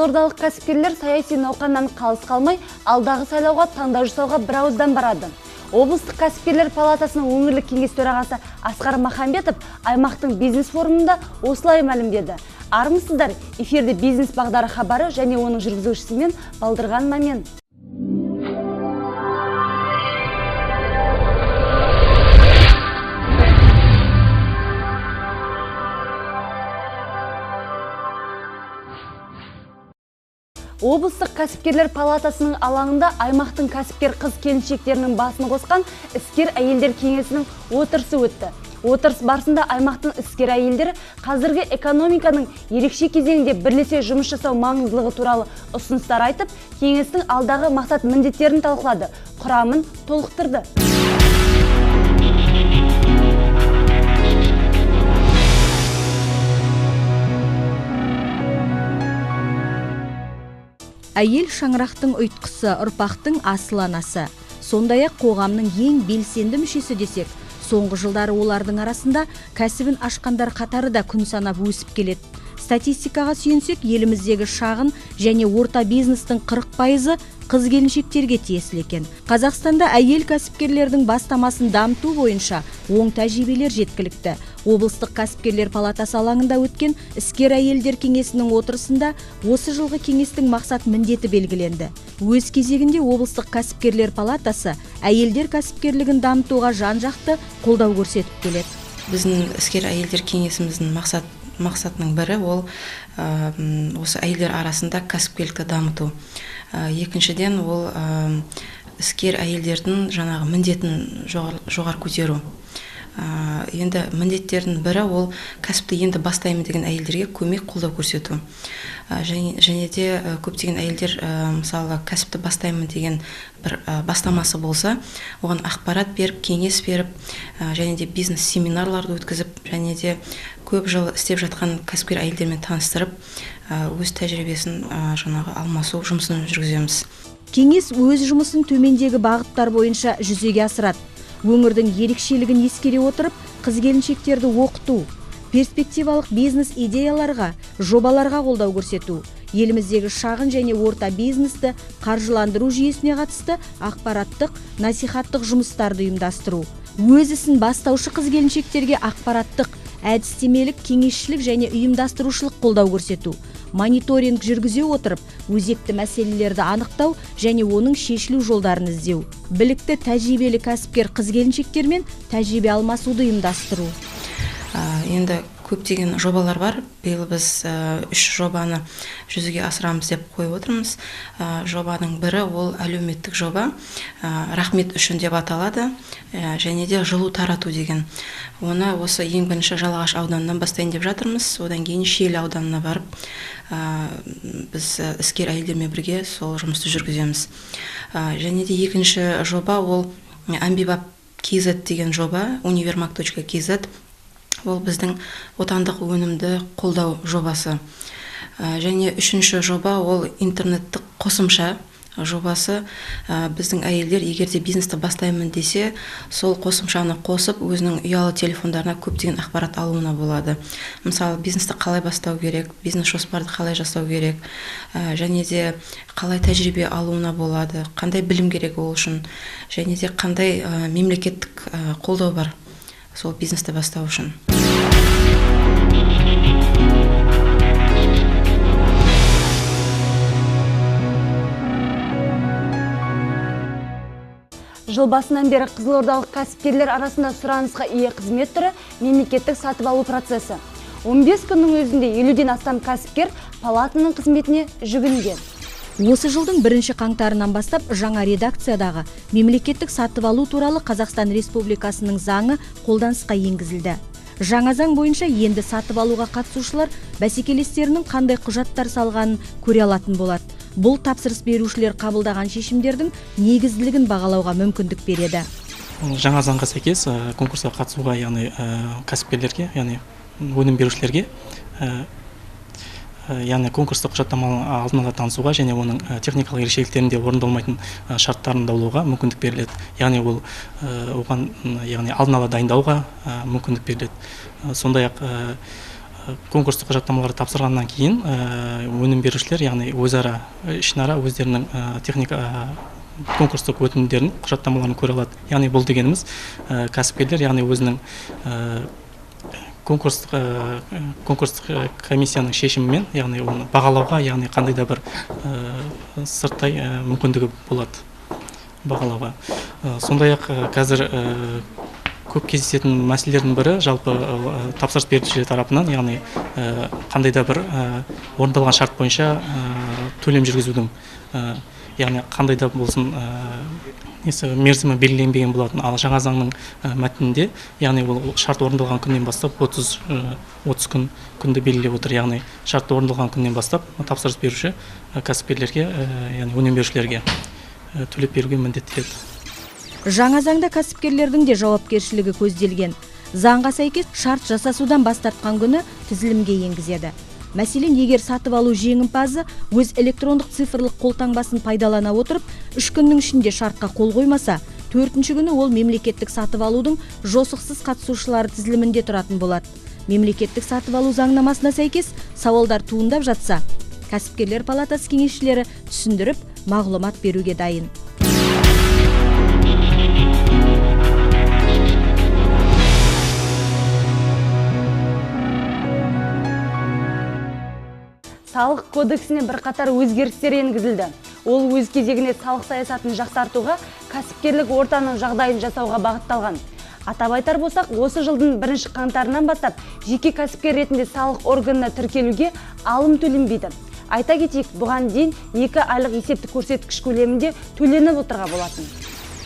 Қызылордалық кәсіпкерлер саяси науқаннан қалыс қалмай, алдағы сайлауға таңдау жасауға бірауыздан барады. Облыстық кәсіпкерлер палатасының өңірлік кеңес төрағасы Асқар Махамбетов аймақтың бизнес форумында осылай мәлімдеді. Армысыздар, эфирде бизнес бағдары хабары және оның жүргізушісімен Балдырған Мамен. Облыстық кәсіпкерлер палатасының алаңында аймақтың кәсіпкер қыз-келіншектерінің басын қосқан іскер әйелдер кеңесінің отырысы өтті. Отырыс барысында аймақтың іскер әйелдері қазіргі экономиканың ерекше кезеңінде бірлесе жұмыс жасау маңыздылығы туралы ұсыныстар айтып, кеңестің алдағы мақсат міндеттерін талқылады, құрамын толықтырды. Әйел шаңырақтың ұйтқысы, ұрпақтың асыл анасы. Сондай-ақ қоғамның ең белсенді мүшесі десек, соңғы жылдары олардың арасында кәсібін ашқандар қатары да күн санап өсіп келеді. Статистикаға сүйенсек, еліміздегі шағын және орта бизнестің 40% қыз-келіншектерге тиесілі екен. Қазақстанда әйел кәсіпкерлердің бастамасын дамыту бойынша оң тәжірибелер жеткілікті. Облыстық кәсіпкерлер палатасы алаңында өткен іскер әйелдер кеңесінің отырысында осы жылғы кеңестің мақсат міндеті белгіленді. Өз кезегінде облыстық кәсіпкерлер палатасы әйелдер кәсіпкерлігін дамытуға жан-жақты қолдау көрсетіп келеді. Біздің іскер әйелдер кеңесіміздің мақсатының бірі ол осы әйелдер арасында кәсіпкерлікті дамыту. Екіншіден ол іскер әйелдердің жаңағы міндетін жоғары көтеру. Енді міндеттердің бірі ол кәсіпті енді бастаймын деген әйелдерге көмек, қолдау көрсету. Және де көптеген әйелдер мысалы кәсіпті бастаймын деген бір бастамасы болса, оған ақпарат беріп, кеңес беріп, және де бизнес семинарларды өткізіп, және де көп жыл істеп жатқан кәсіпкер әйелдермен таныстырып, өз тәжірибесін жаңағы алмасу жұмысын жүргіземіз. Кеңес өз жұмысын төмендегі бағыттар бойынша жүзеге асырады. Өңірдің ерекшелігін ескере отырып, қыз-келіншектерді оқыту, перспективалық бизнес идеяларға, жобаларға қолдау көрсету, еліміздегі шағын және орта бизнесті қаржыландыру жүйесіне қатысты ақпараттық, насихаттық жұмыстарды ұйымдастыру. Өз ісін бастаушы қыз-келіншектерге ақпараттық, әдістемелік, кеңесшілік және ұйымдастырушылық қолдау көрсету. Мониторинг жүргізе отырып, өзекті мәселелерді анықтау және оның шешілу жолдарын іздеу. Білікті тәжірибелі кәсіпкер қыз-келіншектермен тәжірибе алмасуды ұйымдастыру. Енді көптеген жобалар бар. Биыл біз 3 жобаны жүзеге асырамыз деп қойып отырмыз. Жобаның бірі ол әлеуметтік жоба, рахмет үшін деп аталады, және де жылу тарату деген. Оны осы ең бірінші Жалағаш ауданынан бастайын деп жатырмыз. Одан кейін Шиелі ауданына барып, біз іскер әйелдермен бірге сол жұмысты жүргіземіз. Және де екінші жоба ол Амбибап KZ деген жоба, univermark.kz. Ол біздің отандық өнімді қолдау жобасы. Және үшінші жоба ол интернеттік қосымша жобасы. Біздің әйелдер егерде бизнесті бастаймын десе, сол қосымшаны қосып, өзінің ұялы телефондарына көптеген ақпарат алуына болады. Мысалы, бизнесті қалай бастау керек, бизнес жоспарды қалай жасау керек, және де қалай тәжірибе алуына болады, қандай білім керек ол үшін, және де қандай мемлекеттік қолдау бар сол бизнесті бастау үшін. Жыл басынан бері қызылордалық кәсіпкерлер арасында сұранысқа ие қызмет түрі мемлекеттік сатып алу процесі. 15 күннің өзінде 50-ден астам кәсіпкер палатаның қызметіне жүгінген. Осы жылдың 1 қаңтарынан бастап жаңа редакциядағы мемлекеттік сатып алу туралы Қазақстан Республикасының заңы қолданысқа енгізілді. Жаңа заң бойынша енді сатып алуға қатысушылар бәсекелестерінің қандай құжаттар салғанын көре алатын болады. Бұл тапсырыс берушілер қабылдаған шешімдердің негізділігін бағалауға мүмкіндік береді. Жаңа заңға сәйкес конкурсқа қатысуға, яғни кәсіпкерлерге, яғни өнім берушілерге, яғни конкурстық құжаттаманы алдын ала танысуға және оның техникалық ерекшеліктерінде орындалмайтын шарттарын даулауға мүмкіндік беріледі. Яғни ол оған, яғни алдын ала дайындауға мүмкіндік беріледі. Сондай-ақ конкурстық құжаттамаларды тапсырғаннан кейін өнім берушілер, яғни өзара ішінара өздерінің техника конкурстық өтінімдерін, құжаттамаларын көре алады. Яғни бұл дегеніміз кәсіпкерлер, яғни өзінің конкурстық комиссияның шешімімен, яғни оны бағалауға, яғни қандай да бір сырттай мүмкіндігі болады бағалауға. Сондай-ақ қазір көп кездесетін мәселелердің бірі жалпы тапсырыс берушілер тарапынан, яғни қандай да бір орындалған шарт бойынша төлем жүргізудің, яғни қандай да болсын мерзімі белгіленбеген болатын. Ал жаңа заңның мәтінінде, яғни ол шарт орындалған күннен бастап 30 күнді белгілеп отыр. Яғни шарт орындалған күннен бастап тапсырыс беруші кәсіпкерлерге, яғни өнім берушілерге төлеп беруге міндеттеледі. Жаңа заңда кәсіпкерлердің де жауапкершілігі көзделген. Заңға сәйкес шарт жасасудан бас тартқан күні тізілімге енгізеді. Мәселен, егер сатып алу жеңімпазы өз электрондық цифрлық қолтаңбасын пайдалана отырып, 3 күннің ішінде шартқа қол қоймаса, 4-ші күні ол мемлекеттік сатып алудың жосықсыз қатысушылары тізілімінде тұратын болады. Мемлекеттік сатып алу заңнамасына сәйкес сауалдар туындап жатса, кәсіпкерлер палатасы кеңесшілері түсіндіріп, мағлұмат беруге дайын. Салық кодексіне бірқатар өзгерістер енгізілді. Ол өз кезегіне салық саясатын жақсартуға, кәсіпкерлік ортаның жағдайын жасауға бағытталған. Атап айтар болсақ, осы жылдың 1 қаңтарынан бастап жеке кәсіпкер ретінде салық органына тіркелуге алым төленбейді. Айта кетейік, бұған дейін 2 айлық есептік көрсеткіш көлемінде төленіп отырған болатын.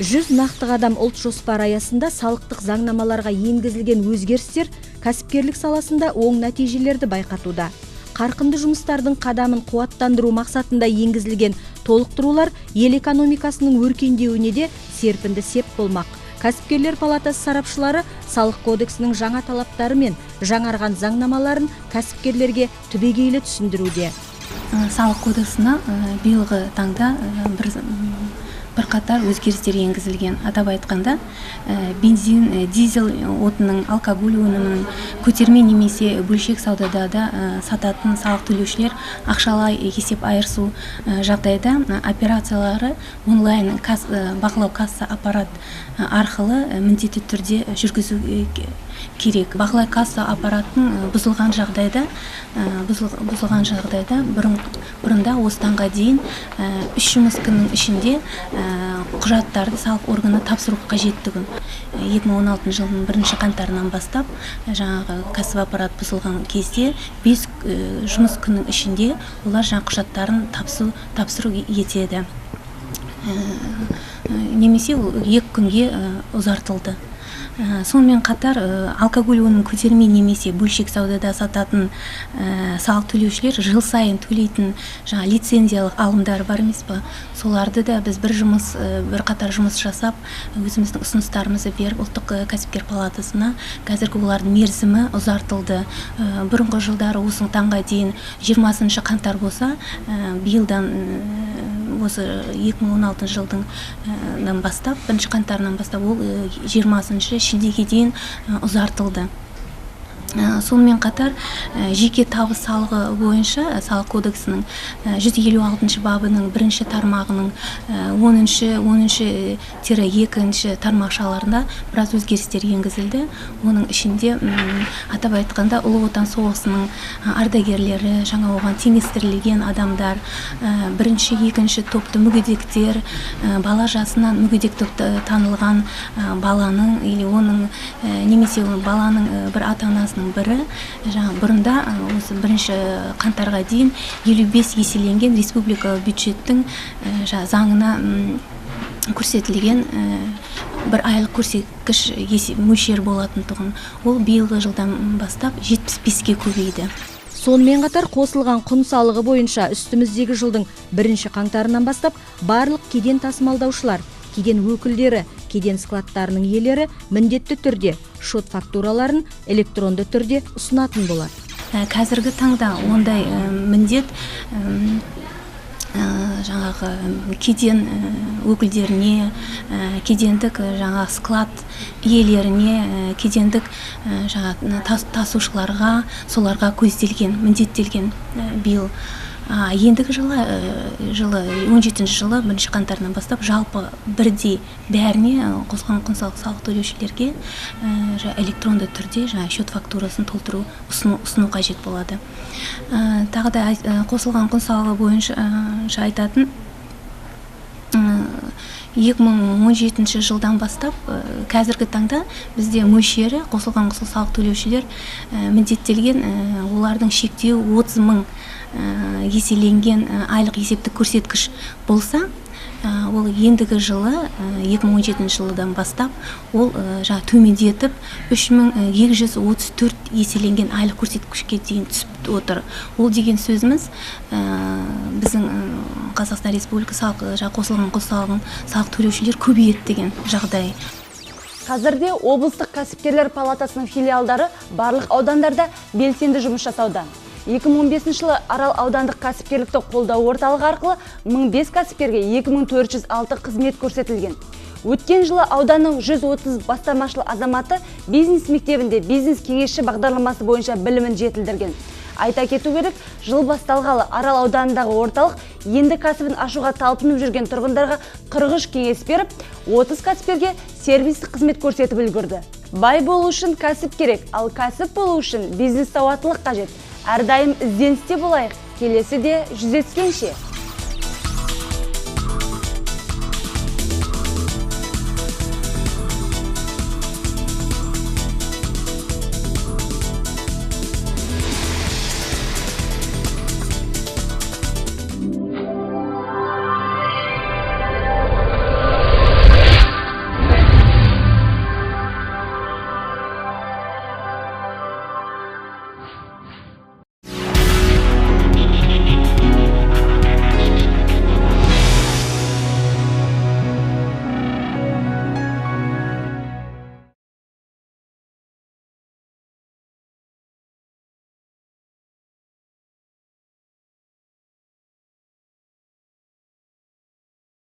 100 нақты қадам ұлт жоспары аясында салықтық заңнамаларға енгізілген өзгерістер кәсіпкерлік саласында оң нәтижелерді байқатуда. Қарқынды жұмыстардың қадамын қуаттандыру мақсатында енгізілген толықтырулар ел экономикасының өркендеуіне де серпінді сеп болмақ. Кәсіпкерлер палатасы сарапшылары салық кодексінің жаңа талаптары мен жаңарған заңнамаларын кәсіпкерлерге түбегейлі түсіндіруде. Салық кодексіне биылғы таңда бірқатар өзгерістер енгізілген. Атап айтқанда, бензин, дизель отынның, алкоголь өнімінің көтерме немесе бөлшек саудада сататын салық төлеушілер ақшалай есеп айырысу жағдайда операциялары онлайн бақылау касса аппарат арқылы міндетті түрде жүргізу керек. Бақылау касса аппаратын бұзылған жағдайда бұрында осыданға дейін 3 жұмыс күннің ішінде құжаттарды салық органына тапсыру қажеттігін 2016 жылдың 1 қаңтарынан бастап жаңағы касса аппарат бұзылған кезде 5 жұмыс күннің ішінде олар жаңа құжаттарын тапсыру етеді. Немесе 2 күнге ұзартылды. Сонымен қатар алкоголь өнімін көтерме немесе бөлшек саудада сататын салық төлеушілер жыл сайын төлейтін жаңа лицензиялық алымдар бар емес па? Соларды да біз бірқатар жұмыс жасап, өзіміздің ұсыныстарымызды беріп, ұлттық кәсіпкер палатасына қазіргі олардың мерзімі ұзартылды. Бұрынғы жылдары осы таңға дейін 20 қаңтар болса, биылдан осы 2016 жылдың бастап, 1 қаңтарынан бастап ол 20 шілдеге дейін ұзартылды. Сонымен қатар жеке табыс салығы бойынша салық кодексінің 156 бабының 1 тармағының 10-2 тармақшаларында біраз өзгерістер енгізілді. Оның ішінде атап айтқанда Ұлы Отан соғысының ардагерлері, жаңа оған теңестірілген адамдар, 1-2 топты мүгедектер, бала жасынан мүгедек топты танылған баланың или оның немесе баланың бір ата-анасының бірі бұрында осы 1 қаңтарға дейін 55 еселенген республикалық бюджеттің заңына көрсетілген бір айлық көрсеткіш мөлшер болатындығын ол биылғы жылдан бастап 75-ге көбейді. Сонымен қатар қосылған құн салығы бойынша үстіміздегі жылдың 1 қаңтарынан бастап барлық кеден тасымалдаушылар, кеден өкілдері, кеден складтарының иелері міндетті түрде шот фактураларын электронды түрде ұсынатын болады. Қазіргі таңда ондай міндет жаңағы кеден өкілдеріне, кедендік жаңағы склад иелеріне, кедендік тасушыларға, соларға көзделген, міндеттелген биыл. Ендігі жылы 17 жылы 1 қаңтарынан бастап жалпы бірдей бәріне қосылған құн салық төлеушілерге электронды түрде счет фактурасын толтыру ұсыну қажет болады. Тағы да қосылған құн салығы бойынша айтатын 2017 жылдан бастап қазіргі таңда бізде мөлшері қосылған құн салық төлеушілер міндеттелген, олардың шектеу 30 мың еселенген айлық есептік көрсеткіш болса, ол ендігі жылы 2017 жылдан бастап ол төмендетіп 3234 еселенген айлық көрсеткішке дейін түсіп отыр. Ол деген сөзіміз біздің Қазақстан Республикасы қосылған құн салық төлеушілер көбейеді деген жағдай. Қазірде облыстық кәсіпкерлер палатасының филиалдары барлық аудандарда белсенді жұмыс жасауда. 2015 жылы Арал аудандық кәсіпкерлікті қолдау орталығы арқылы 1005 кәсіпкерге 2406 қызмет көрсетілген. Өткен жылы ауданның 130 бастамашыл азаматы бизнес мектебінде бизнес кеңесші бағдарламасы бойынша білімін жетілдірген. Айта кету керек, жыл басталғалы Арал ауданындағы орталық енді кәсібін ашуға талпынып жүрген тұрғындарға 43 кеңес беріп, 30 кәсіпкерге сервистік қызмет көрсетіп үлгерді. Бай болу үшін кәсіп керек, ал кәсіп болу үшін бизнес сауаттылық қажет. Әрдайым ізденісте болайық. Келесі де жүздескенше.